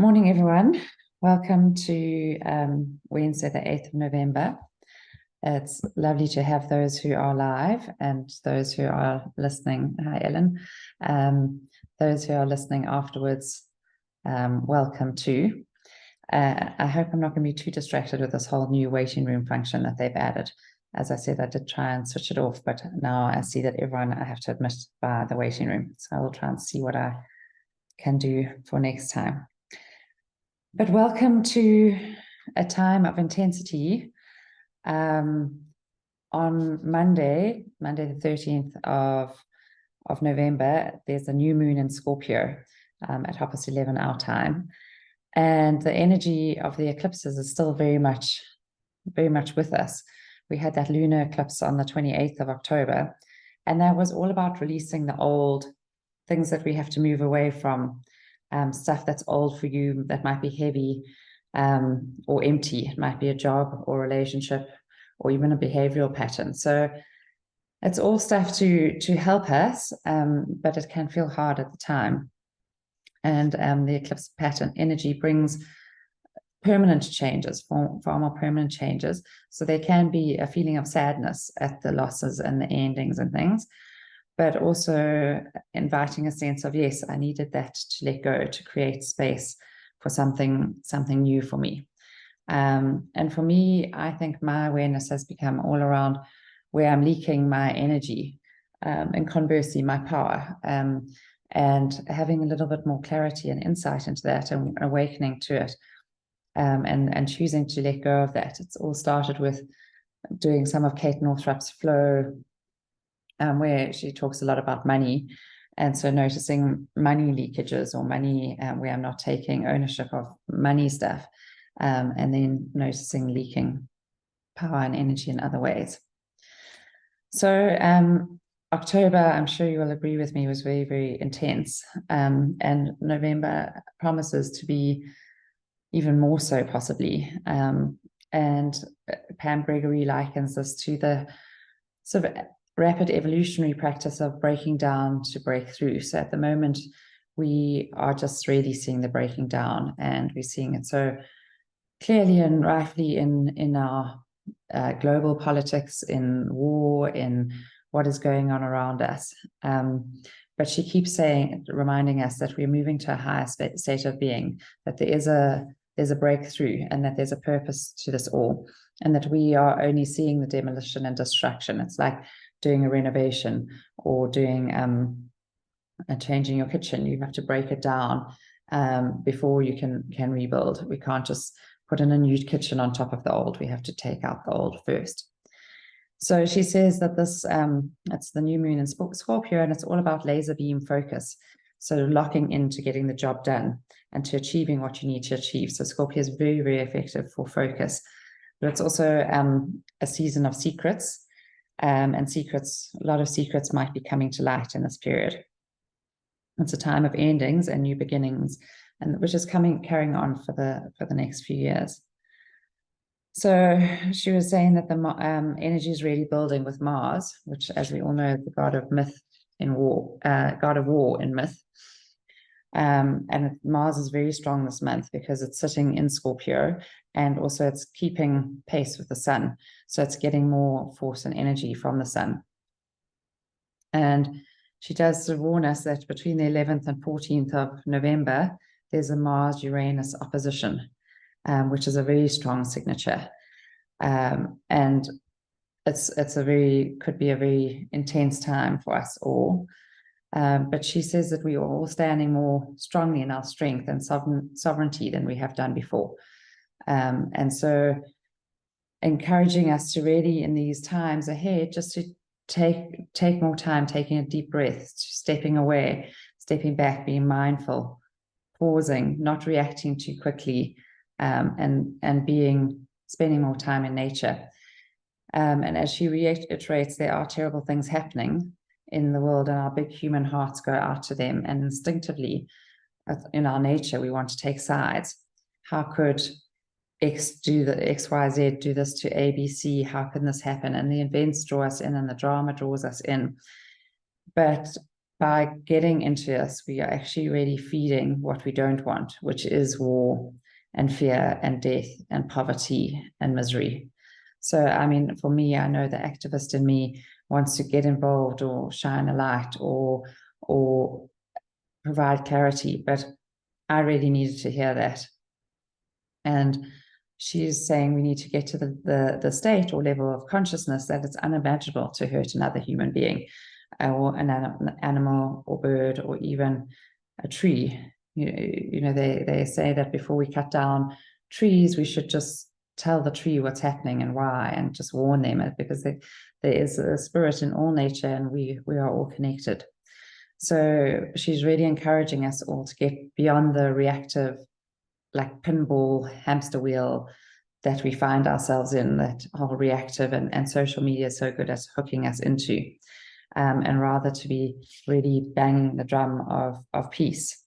Morning, everyone. Welcome to Wednesday, the 8th of November. It's lovely to have those who are live and those who are listening. Hi, Ellen. Those who are listening afterwards, welcome too. I hope I'm not going to be too distracted with this whole new waiting room function that they've added. As I said, I did try and switch it off, but now I see that everyone I have to admit by the waiting room. So I will try and see what I can do for next time. But welcome to a time of intensity. On Monday the 13th of November, there's a new moon in Scorpio at 11:30 our time. And the energy of the eclipses is still very much with us. We had that lunar eclipse on the 28th of October, and that was all about releasing the old things that we have to move away from. Stuff that's old for you, that might be heavy or empty. It might be a job or relationship or even a behavioral pattern. So it's all stuff to help us, but it can feel hard at the time. And the eclipse pattern energy brings permanent changes, far more permanent changes. So there can be a feeling of sadness at the losses and the endings and things, but also inviting a sense of, yes, I needed that to let go, to create space for something new for me. And for me, I think my awareness has become all around where I'm leaking my energy, and conversely, my power, and having a little bit more clarity and insight into that and awakening to it, and choosing to let go of that. It's all started with doing some of Kate Northrup's flow, where she talks a lot about money. And so noticing money leakages or money where I'm not taking ownership of money stuff, and then noticing leaking power and energy in other ways. So October, I'm sure you will agree with me, was very, very intense. And November promises to be even more so, possibly. And Pam Gregory likens this to the sort of rapid evolutionary practice of breaking down to break through. So at the moment, we are just really seeing the breaking down, and we're seeing it so clearly and rightfully in our global politics, in war, in what is going on around us. But she keeps reminding us that we're moving to a higher state of being, that there's a breakthrough, and that there's a purpose to this all, and that we are only seeing the demolition and destruction. It's like doing a renovation or doing changing your kitchen. You have to break it down before you can rebuild. We can't just put in a new kitchen on top of the old. We have to take out the old first. So she says that this it's the new moon in Scorpio, and it's all about laser beam focus. So locking into getting the job done and to achieving what you need to achieve. So Scorpio is very, very effective for focus. But it's also a season of secrets. And secrets, a lot of secrets might be coming to light in this period. It's a time of endings and new beginnings, and which is carrying on for the next few years. So she was saying that the energy is really building with Mars, which, as we all know, is the god of myth in war, god of war in myth. And Mars is very strong this month because it's sitting in Scorpio, and also it's keeping pace with the sun. So it's getting more force and energy from the sun. And she does warn us that between the 11th and 14th of November, there's a Mars-Uranus opposition, which is a very strong signature. And could be a very intense time for us all. But she says that we are all standing more strongly in our strength and sovereignty than we have done before. And so encouraging us to really, in these times ahead, just to take more time, taking a deep breath, stepping away, stepping back, being mindful, pausing, not reacting too quickly, and spending more time in nature. And as she reiterates, there are terrible things happening in the world, and our big human hearts go out to them. And instinctively, in our nature, we want to take sides. How could X do the X, Y, Z do this to A, B, C? How can this happen? And the events draw us in, and the drama draws us in. But by getting into this, we are actually really feeding what we don't want, which is war and fear and death and poverty and misery. So, I mean, for me, I know the activist in me wants to get involved or shine a light or provide clarity, but I really needed to hear that. And she's saying we need to get to the state or level of consciousness that it's unimaginable to hurt another human being or an animal or bird or even a tree. You know, they say that before we cut down trees, we should just tell the tree what's happening and why, and just warn them, because there is a spirit in all nature and we are all connected. So she's really encouraging us all to get beyond the reactive, like pinball hamster wheel that we find ourselves in, that whole reactive and social media is so good at hooking us into, and rather to be really banging the drum of peace.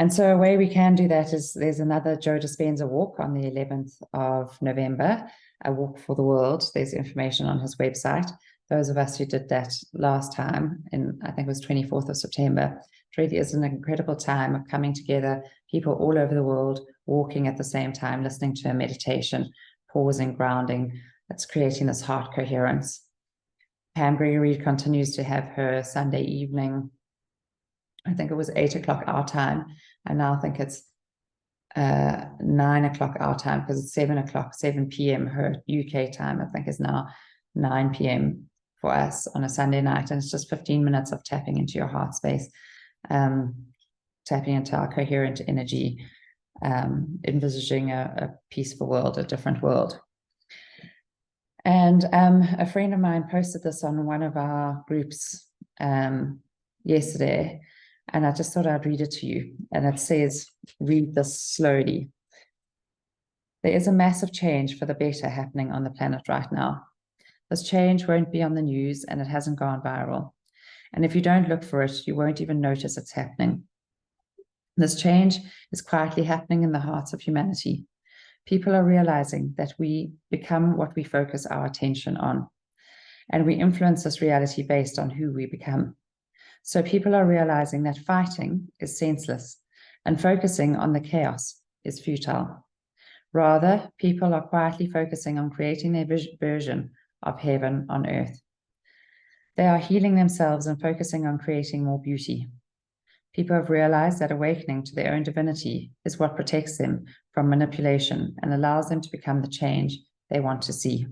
And so a way we can do that is there's another Joe Dispenza walk on the 11th of November, a walk for the world. There's information on his website. Those of us who did that last time, I think it was 24th of September, it really is an incredible time of coming together, people all over the world, walking at the same time, listening to a meditation, pausing, grounding. That's creating this heart coherence. Pam Gregory continues to have her Sunday evening. I think it was 8 o'clock our time. I now think it's 9 o'clock our time, because it's 7 p.m. her UK time, I think, is now 9 p.m. for us on a Sunday night. And it's just 15 minutes of tapping into your heart space, tapping into our coherent energy, envisaging a peaceful world, a different world. And a friend of mine posted this on one of our groups yesterday, and I just thought I'd read it to you. And it says, read this slowly. There is a massive change for the better happening on the planet right now. This change won't be on the news, and it hasn't gone viral. And if you don't look for it, you won't even notice it's happening. This change is quietly happening in the hearts of humanity. People are realizing that we become what we focus our attention on, and we influence this reality based on who we become. So people are realizing that fighting is senseless and focusing on the chaos is futile. Rather, people are quietly focusing on creating their version of heaven on earth. They are healing themselves and focusing on creating more beauty. People have realized that awakening to their own divinity is what protects them from manipulation and allows them to become the change they want to see.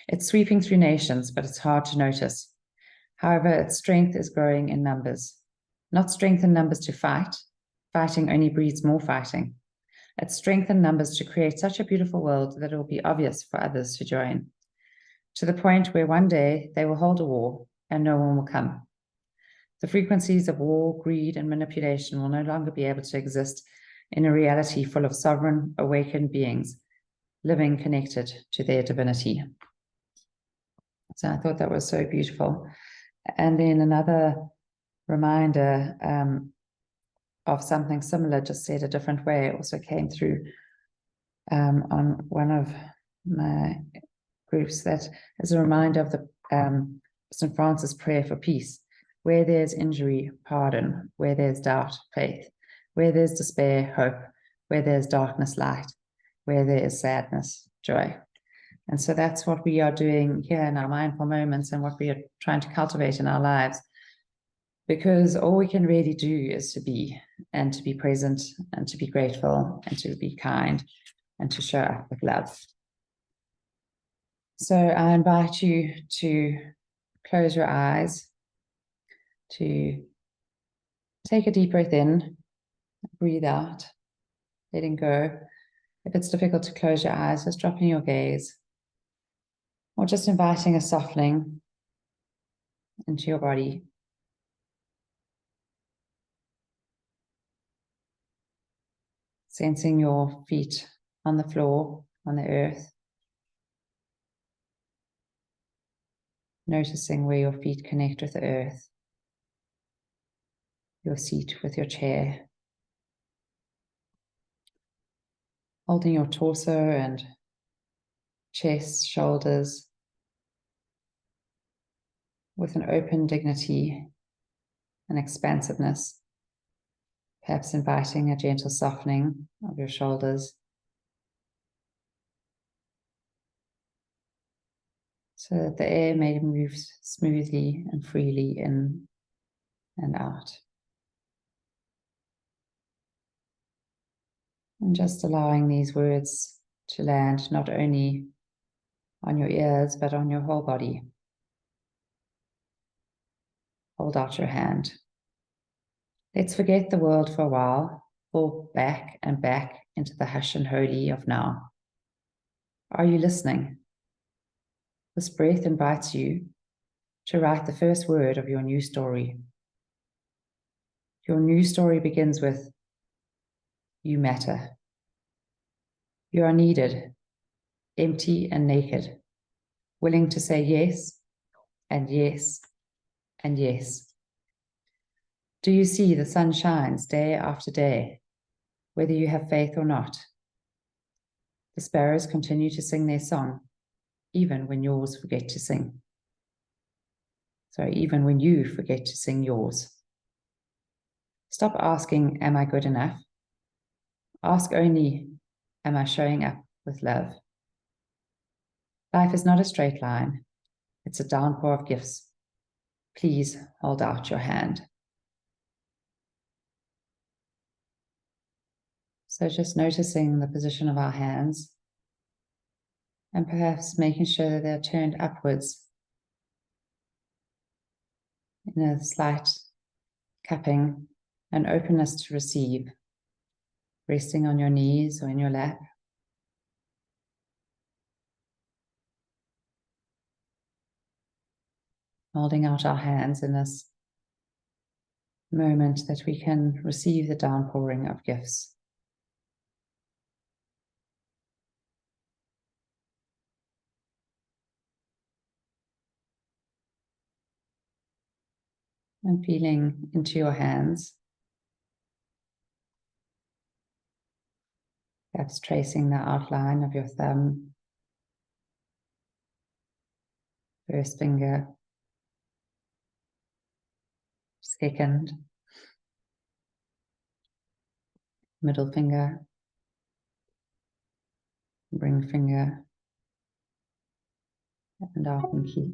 It's sweeping through nations, but it's hard to notice. However, its strength is growing in numbers. Not strength in numbers to fight. Fighting only breeds more fighting. It's strength in numbers to create such a beautiful world that it will be obvious for others to join, to the point where one day they will hold a war and no one will come. The frequencies of war, greed, and manipulation will no longer be able to exist in a reality full of sovereign, awakened beings living connected to their divinity. So I thought that was so beautiful. And then another reminder of something similar, just said a different way, it also came through on one of my groups, that is a reminder of the St. Francis prayer for peace. Where there's injury, pardon. Where there's doubt, faith. Where there's despair, hope. Where there's darkness, light. Where there is sadness, joy. And so that's what we are doing here in our mindful moments and what we are trying to cultivate in our lives. Because all we can really do is to be, and to be present, and to be grateful, and to be kind, and to show up with love. So I invite you to close your eyes, to take a deep breath in, breathe out, letting go. If it's difficult to close your eyes, just dropping your gaze, or just inviting a softening into your body. Sensing your feet on the floor, on the earth. Noticing where your feet connect with the earth. Your seat with your chair. Holding your torso and chest, shoulders with an open dignity and expansiveness, perhaps inviting a gentle softening of your shoulders, so that the air may move smoothly and freely in and out. And just allowing these words to land not only on your ears, but on your whole body. Hold out your hand. Let's forget the world for a while, fall back and back into the hush and holy of now. Are you listening? This breath invites you to write the first word of your new story. Your new story begins with, you matter. You are needed, empty and naked, willing to say yes, and yes, and yes. Do you see the sun shines day after day, whether you have faith or not? The sparrows continue to sing their song, even when yours forget to sing. Sorry, even when you forget to sing yours. Stop asking, am I good enough? Ask only, am I showing up with love? Life is not a straight line. It's a downpour of gifts. Please hold out your hand. So just noticing the position of our hands and perhaps making sure that they're turned upwards in a slight cupping and openness to receive, resting on your knees or in your lap. Holding out our hands in this moment that we can receive the downpouring of gifts. And feeling into your hands, perhaps tracing the outline of your thumb, first finger, second, middle finger, ring finger, and our pinky.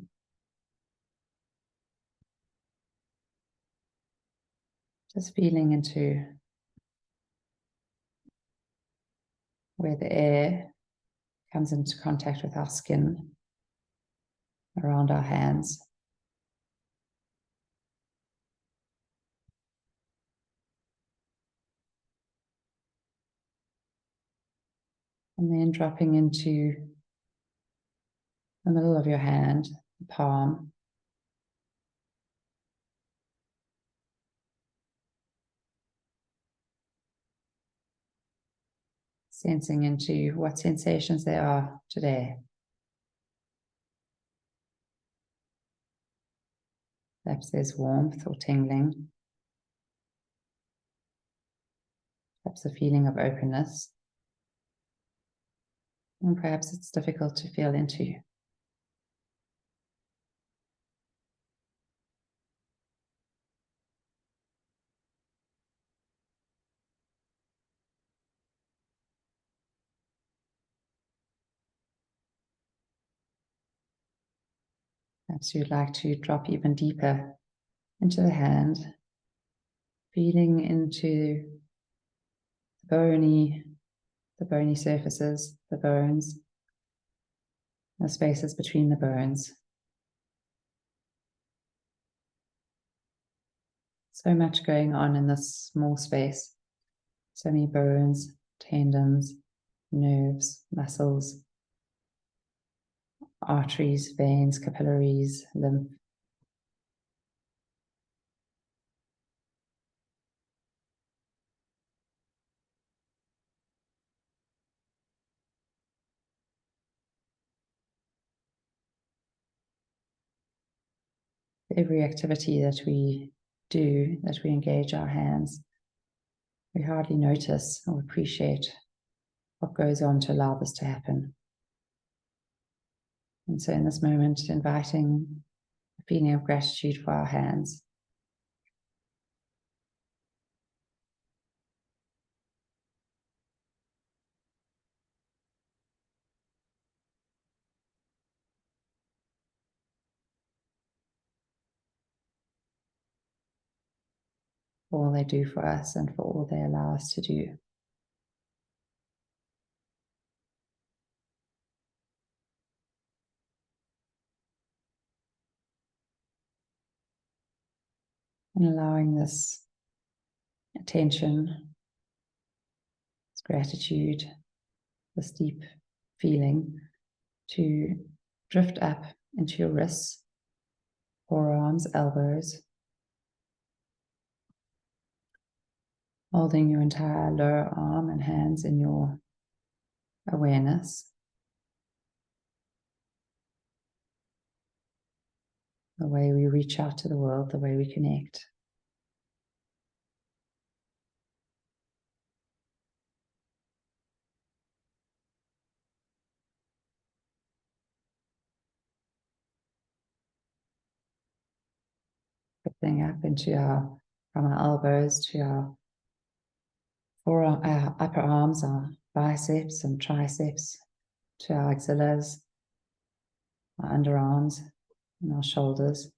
Just feeling into where the air comes into contact with our skin around our hands. And then dropping into the middle of your hand, the palm. Sensing into what sensations there are today. Perhaps there's warmth or tingling. Perhaps a feeling of openness. And perhaps it's difficult to feel into. Perhaps you'd like to drop even deeper into the hand, feeling into the bony surfaces, the bones, the spaces between the bones. So much going on in this small space. So many bones, tendons, nerves, muscles, arteries, veins, capillaries, lymph. Every activity that we do, that we engage our hands, we hardly notice or appreciate what goes on to allow this to happen. And so in this moment, inviting a feeling of gratitude for our hands, for all they do for us and for all they allow us to do. And allowing this attention, this gratitude, this deep feeling to drift up into your wrists, forearms, elbows, holding your entire lower arm and hands in your awareness. The way we reach out to the world, the way we connect. Drifting up into from our elbows to our forearm, our upper arms, our biceps and triceps, to our axillas, our underarms, and our shoulders.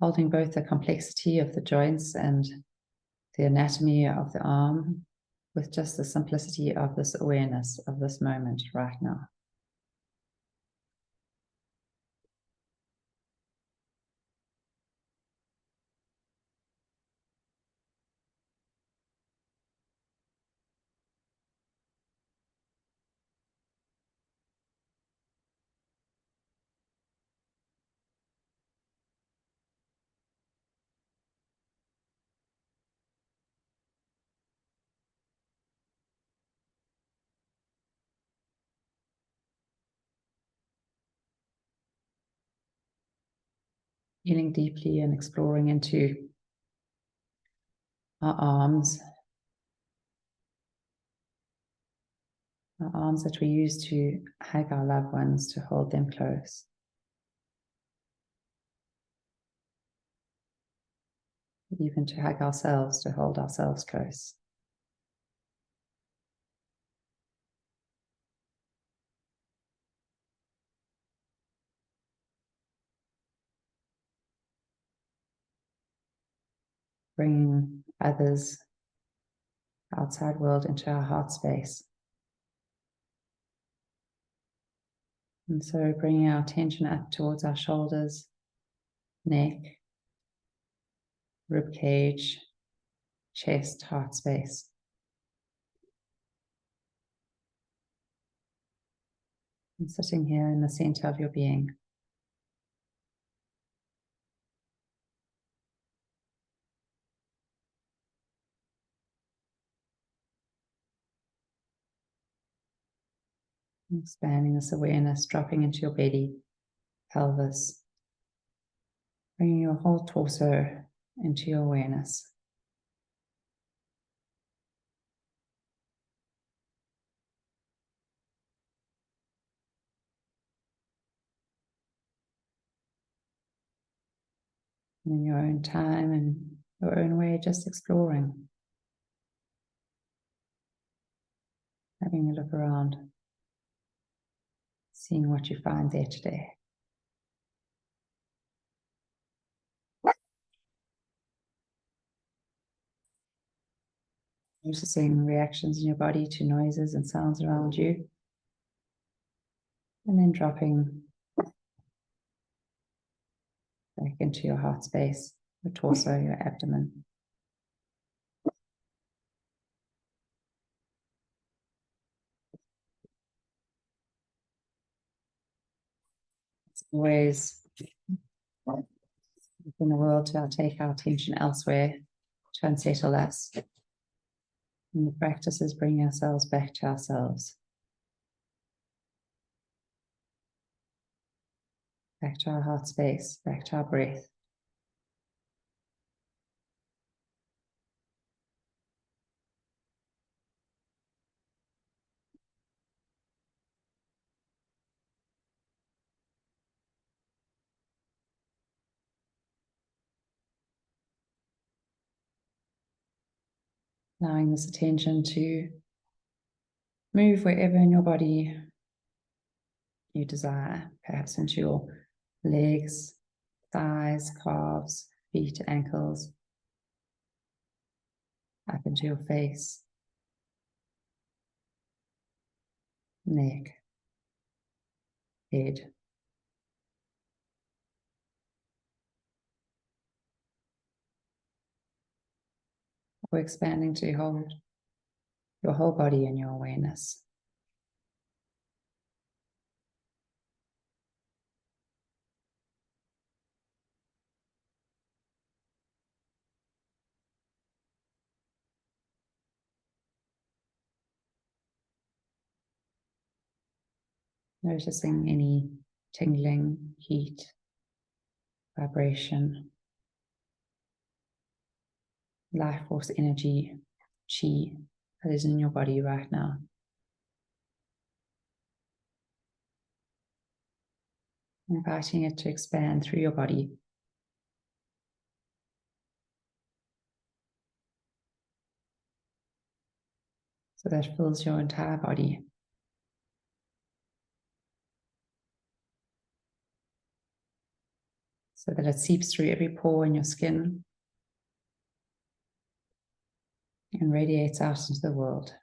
Holding both the complexity of the joints and the anatomy of the arm with just the simplicity of this awareness of this moment right now. Feeling deeply and exploring into our arms that we use to hug our loved ones, to hold them close. Even to hug ourselves, to hold ourselves close. Bringing others, outside world, into our heart space. And so bringing our attention up towards our shoulders, neck, rib cage, chest, heart space. And sitting here in the center of your being. Expanding this awareness, dropping into your belly, pelvis, bringing your whole torso into your awareness. And in your own time and your own way, just exploring. Having a look around, seeing what you find there today. Noticing reactions in your body to noises and sounds around you. And then dropping back into your heart space, your torso, your abdomen. It's always in the world to take our attention elsewhere, to unsettle us. And the practice is bringing ourselves back to ourselves. Back to our heart space, back to our breath. Allowing this attention to move wherever in your body you desire, perhaps into your legs, thighs, calves, feet, ankles, up into your face, neck, head. We're expanding to hold your whole body in your awareness. Noticing any tingling, heat, vibration, life force energy, chi that is in your body right now. Inviting it to expand through your body. So that fills your entire body. So that it seeps through every pore in your skin and radiates out into the world.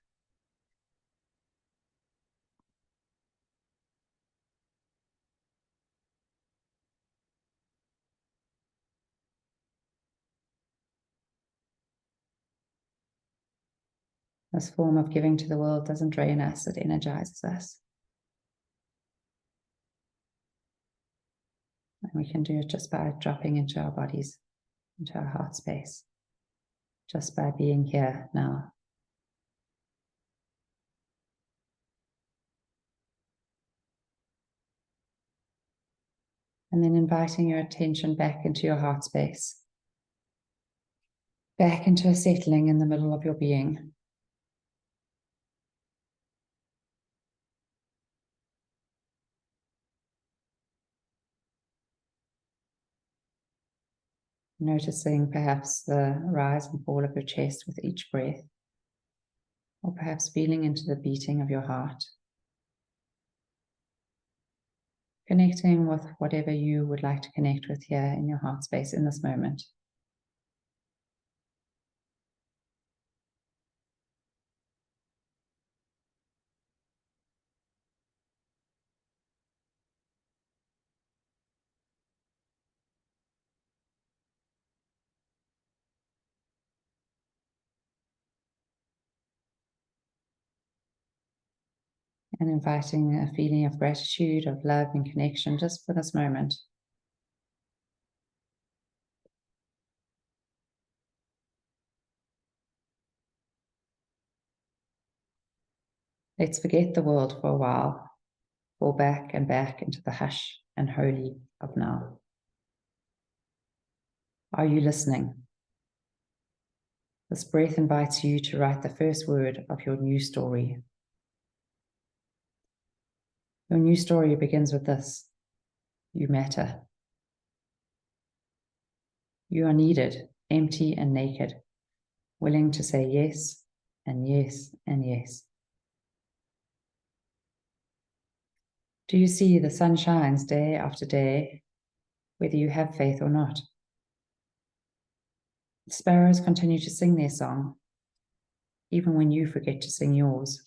This form of giving to the world doesn't drain us, it energizes us. And we can do it just by dropping into our bodies, into our heart space, just by being here now. And then inviting your attention back into your heart space, back into a settling in the middle of your being. Noticing perhaps the rise and fall of your chest with each breath, or perhaps feeling into the beating of your heart. Connecting with whatever you would like to connect with here in your heart space in this moment. And inviting a feeling of gratitude, of love and connection just for this moment. Let's forget the world for a while, fall back and back into the hush and holy of now. Are you listening? This breath invites you to write the first word of your new story. Your new story begins with this: you matter. You are needed, empty and naked, willing to say yes and yes and yes. Do you see the sun shines day after day, whether you have faith or not? The sparrows continue to sing their song, even when you forget to sing yours.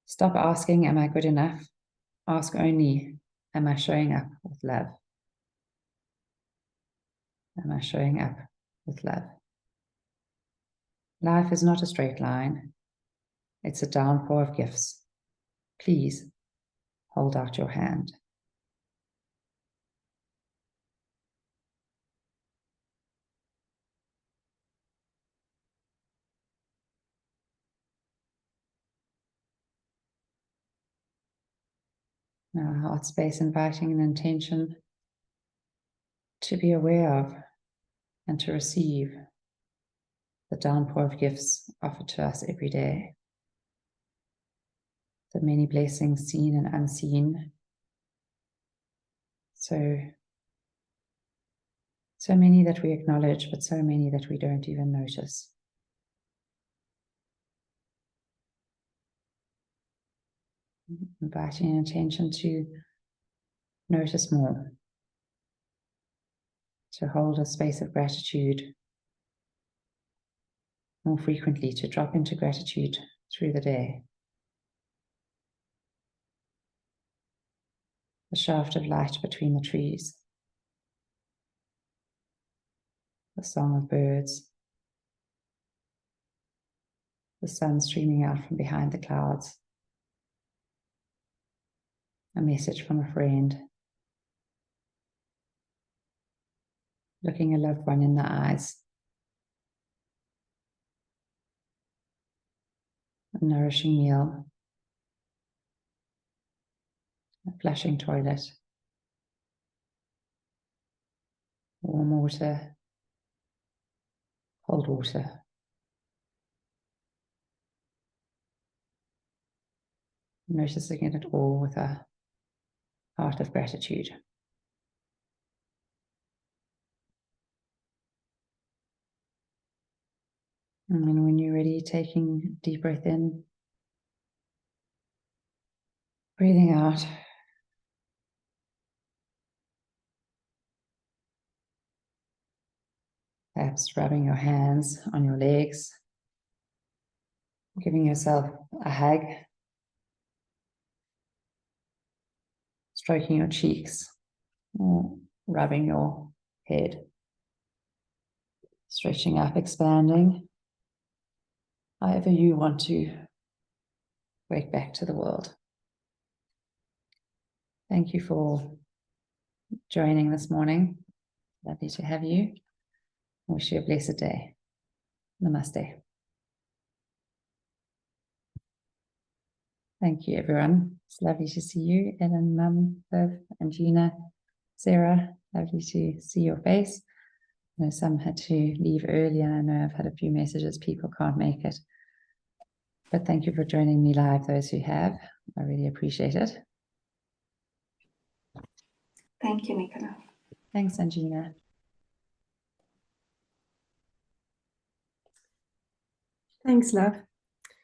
Stop asking, am I good enough? Ask only, am I showing up with love? Am I showing up with love? Life is not a straight line. It's a downpour of gifts. Please hold out your hand. Now, heart space inviting an intention to be aware of and to receive the downpour of gifts offered to us every day. The many blessings seen and unseen. So many that we acknowledge, but so many that we don't even notice. Inviting attention to notice more, to hold a space of gratitude more frequently, to drop into gratitude through the day. The shaft of light between the trees, the song of birds, the sun streaming out from behind the clouds, a message from a friend, looking a loved one in the eyes, a nourishing meal, a flushing toilet, warm water, cold water. Noticing it all with a heart of gratitude. And then when you're ready, taking a deep breath in, breathing out. Perhaps rubbing your hands on your legs, giving yourself a hug, stroking your cheeks, or rubbing your head, stretching up, expanding, however you want to wake back to the world. Thank you for joining this morning. Lovely to have you. Wish you a blessed day. Namaste. Thank you, everyone. It's lovely to see you, Ellen, Mum, Viv, and Gina, Sarah. Lovely to see your face. I know some had to leave early, and I know I've had a few messages, people can't make it. But thank you for joining me live, those who have. I really appreciate it. Thank you, Nicola. Thanks, Angina. Thanks, love.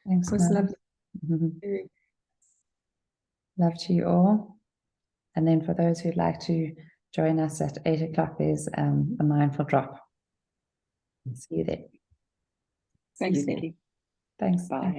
Thanks, It was Mum. lovely. Love to you all. And then for those who'd like to join us at 8 o'clock, there's a mindful drop. See you there. Thanks, Nikki. Thanks. Bye.